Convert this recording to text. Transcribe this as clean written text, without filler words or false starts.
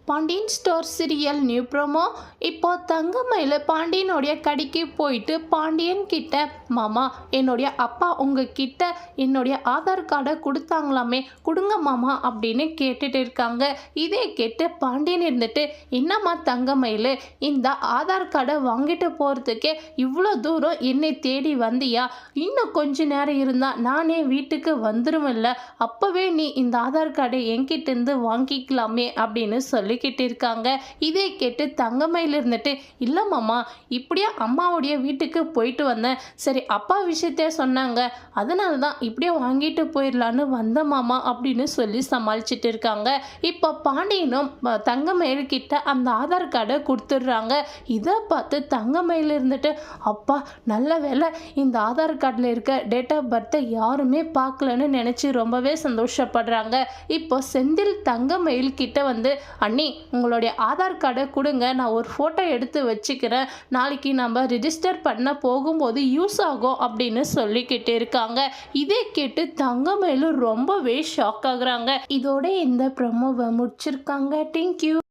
Pandian store serial new promo. இப்போ தங்கமயில் பாண்டியனுடைய கடைக்கு போயிட்டு பாண்டியன் கிட்ட, மாமா என்னுடைய அப்பா உங்ககிட்ட என்னுடைய ஆதார் கார்டை கொடுத்தாங்களாமே, கொடுங்க மாமா அப்படின்னு கேட்டுட்டு இருக்காங்க. இதே கேட்டு பாண்டியன் இருந்துட்டு, என்னம்மா தங்கமயில், இந்த ஆதார் கார்டை வாங்கிட்டு போகிறதுக்கே இவ்வளோ தூரம் என்னை தேடி வந்தியா? இன்னும் கொஞ்ச நேரம் இருந்தால் நானே வீட்டுக்கு வந்துருமில்ல, அப்போவே நீ இந்த ஆதார் கார்டை என்கிட்டேருந்து வாங்கிக்கலாமே அப்படின்னு சொல்லிக்கிட்டு இருக்காங்க. இதே கேட்டு தங்கமயில் இருந்துட்டு, இல்லை மாமா, இப்படியே அம்மாவுடைய வீட்டுக்கு போயிட்டு வந்தேன், சரி அப்பா விஷயத்த சொன்னாங்க, அதனால தான் இப்படியே வாங்கிட்டு போயிடலான்னு வந்த மாமா அப்படின்னு சொல்லி சமாளிச்சுட்டு இருக்காங்க. இப்போ பாண்டியனும் தங்கமயில் கிட்ட அந்த ஆதார் கார்டை கொடுத்துட்றாங்க. இதை பார்த்து தங்கமயில் இருந்துட்டு, அப்பா நல்ல வேலை இந்த ஆதார் கார்டில் இருக்க டேட் ஆஃப் பர்த்தை யாருமே பார்க்கலன்னு நினச்சி ரொம்பவே சந்தோஷப்படுறாங்க. இப்போ செந்தில் தங்கமயில் கிட்ட வந்து, அண்ணி உங்களுடைய ஆதார் கார்டை கொடுங்க, நான் ஒரு ஃபோட்டோ எடுத்து வச்சுக்கிறேன், நாளைக்கு நம்ம ரிஜிஸ்டர் பண்ண போகும்போது யூஸ் ஆகும் அப்படின்னு சொல்லிக்கிட்டு இருக்காங்க. இதே கேட்டு தங்கமயிலும் ரொம்பவே ஷாக் ஆகுறாங்க. இதோட இந்த ப்ரோமோவை முடிச்சிருக்காங்க. தேங்க்யூ.